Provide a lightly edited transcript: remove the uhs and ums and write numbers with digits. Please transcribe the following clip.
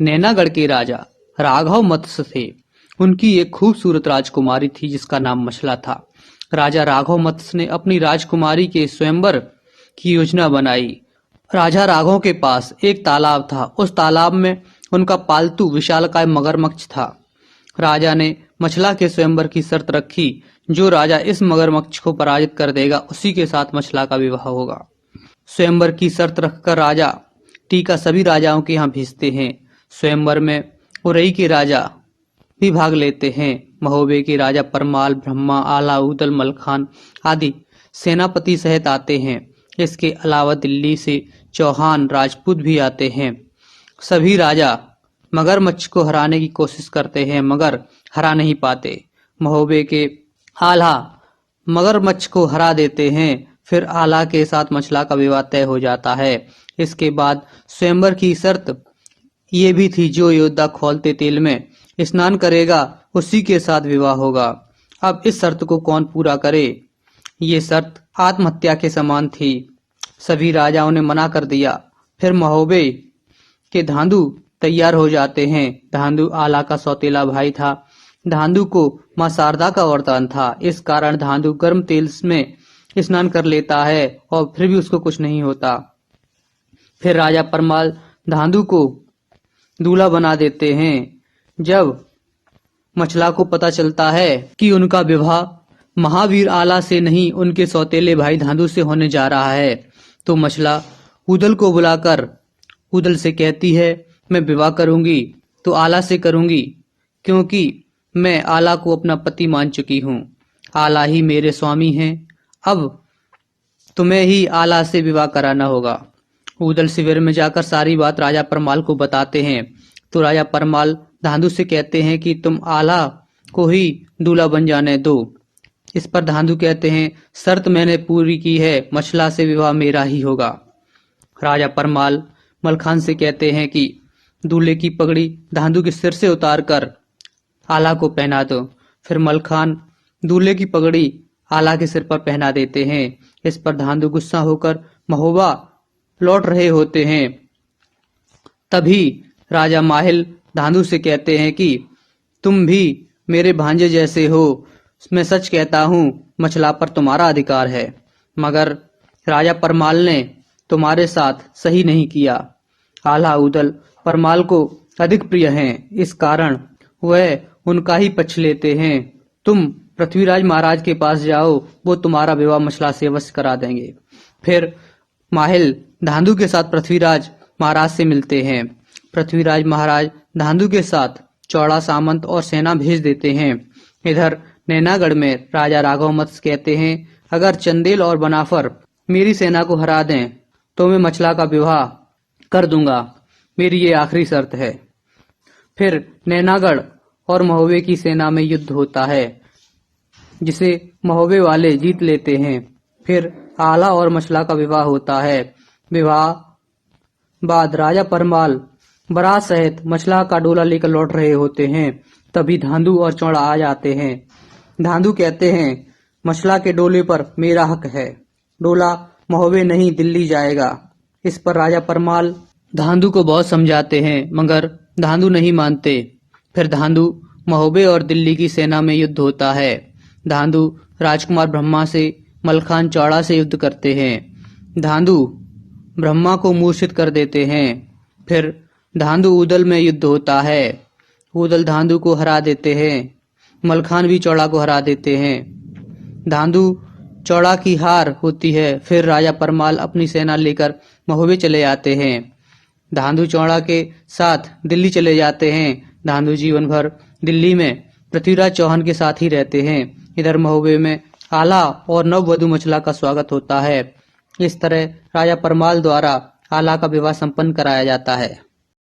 नैनागढ़ के राजा राघव मत्स्य थे। उनकी एक खूबसूरत राजकुमारी थी जिसका नाम मछला था। राजा राघव मत्स्य ने अपनी राजकुमारी के स्वयंवर की योजना बनाई। राजा राघव के पास एक तालाब था। उस तालाब में उनका पालतू विशालकाय मगरमच्छ था। राजा ने मछला के स्वयंवर की शर्त रखी, जो राजा इस मगरमच्छ को पराजित कर देगा उसी के साथ मछला का विवाह होगा। स्वयंवर की शर्त रखकर राजा टीका सभी राजाओं के यहाँ भेजते हैं। स्वयंवर में उरई के राजा भी भाग लेते हैं। महोबे के राजा परमाल, ब्रह्मा, आला, उदल, मलखान आदि सेनापति सहित आते हैं। इसके अलावा दिल्ली से चौहान, राजपूत भी आते हैं। सभी राजा मगरमच्छ को हराने की कोशिश करते हैं मगर हरा नहीं पाते। महोबे के आला मगरमच्छ को हरा देते हैं। फिर आला के साथ मछला का विवाह तय हो जाता है। इसके बाद स्वयंवर की शर्त ये भी थी, जो योद्धा खौलते तेल में स्नान करेगा उसी के साथ विवाह होगा। अब इस शर्त को कौन पूरा करे? ये शर्त आत्महत्या के समान थी। सभी राजाओं ने मना कर दिया। फिर महोबे के धांधु तैयार हो जाते हैं। धांधु आला का सौतेला भाई था। धांधु को मां शारदा का वरदान था। इस कारण धांधु गर्म तेल में स्नान कर लेता है और फिर भी उसको कुछ नहीं होता। फिर राजा परमाल धांधु को दूल्हा बना देते हैं। जब मछला को पता चलता है कि उनका विवाह महावीर आला से नहीं उनके सौतेले भाई धांधु से होने जा रहा है, तो मछला उदल को बुलाकर उदल से कहती है, मैं विवाह करूंगी तो आला से करूंगी, क्योंकि मैं आला को अपना पति मान चुकी हूँ। आला ही मेरे स्वामी हैं। अब तुम्हें ही आला से विवाह कराना होगा। उदल शिविर में जाकर सारी बात राजा परमाल को बताते हैं। तो राजा परमाल धांधु से कहते हैं कि तुम आला को ही दूल्हा बन जाने दो। इस पर धांधु कहते हैं, शर्त मैंने पूरी की है, मछला से विवाह मेरा ही होगा। राजा परमाल मलखान से कहते हैं कि दूल्हे की पगड़ी धांधु के सिर से उतारकर आला को पहना दो। फिर मलखान दूल्हे की पगड़ी आला के सिर पर पहना देते हैं। इस पर धांधु गुस्सा होकर महोबा लौट रहे होते हैं। तभी राजा माहिल धांधु से कहते हैं कि तुम भी मेरे भांजे जैसे हो। मैं सच कहता हूँ, मछला पर तुम्हारा अधिकार है, मगर राजा परमाल ने तुम्हारे साथ सही नहीं किया। आला उदल परमाल को अधिक प्रिय हैं, इस कारण वह उनका ही पक्ष लेते हैं। तुम पृथ्वीराज महाराज के पास जाओ, वो तुम्हारा विवाह मछला से अवश्य करा देंगे। फिर माहिल धांधु के साथ पृथ्वीराज महाराज से मिलते हैं। पृथ्वीराज महाराज धांधु के साथ चौड़ा सामंत और सेना भेज देते हैं। इधर नैनागढ़ में राजा राघव मत्स्य कहते हैं, अगर चंदेल और बनाफर मेरी सेना को हरा दें तो मैं मछला का विवाह कर दूंगा। मेरी ये आखिरी शर्त है। फिर नैनागढ़ और महोबे की सेना में युद्ध होता है, जिसे महोबे वाले जीत लेते हैं। फिर आला और मछला का विवाह होता है। विवाह बाद राजा परमाल बारात सहित मछला का डोला लेकर लौट रहे होते हैं। तभी धांधु और चौड़ा आ जाते हैं। धांधु कहते हैं, मछला के डोले पर मेरा हक है, डोला महोबे नहीं दिल्ली जाएगा। इस पर राजा परमाल धांधु को बहुत समझाते हैं, मगर धांधु नहीं मानते। फिर धांधु महोबे और दिल्ली की सेना में युद्ध होता है। धांधु राजकुमार ब्रह्मा से मलखान चौड़ा से युद्ध करते हैं। धांधु ब्रह्मा को मूर्छित कर देते हैं। फिर धांधु उदल में युद्ध होता है। उदल धांधु को हरा देते हैं। मलखान भी चौड़ा को हरा देते हैं। धांधु चौड़ा की हार होती है। फिर राजा परमाल अपनी सेना लेकर महोबे चले आते हैं। धांधु चौड़ा के साथ दिल्ली चले जाते हैं। धांधु जीवन भर दिल्ली में पृथ्वीराज चौहान के साथ ही रहते हैं। इधर महोबे में आला और नववधु मछला का स्वागत होता है। इस तरह राजा परमाल द्वारा आला का विवाह संपन्न कराया जाता है।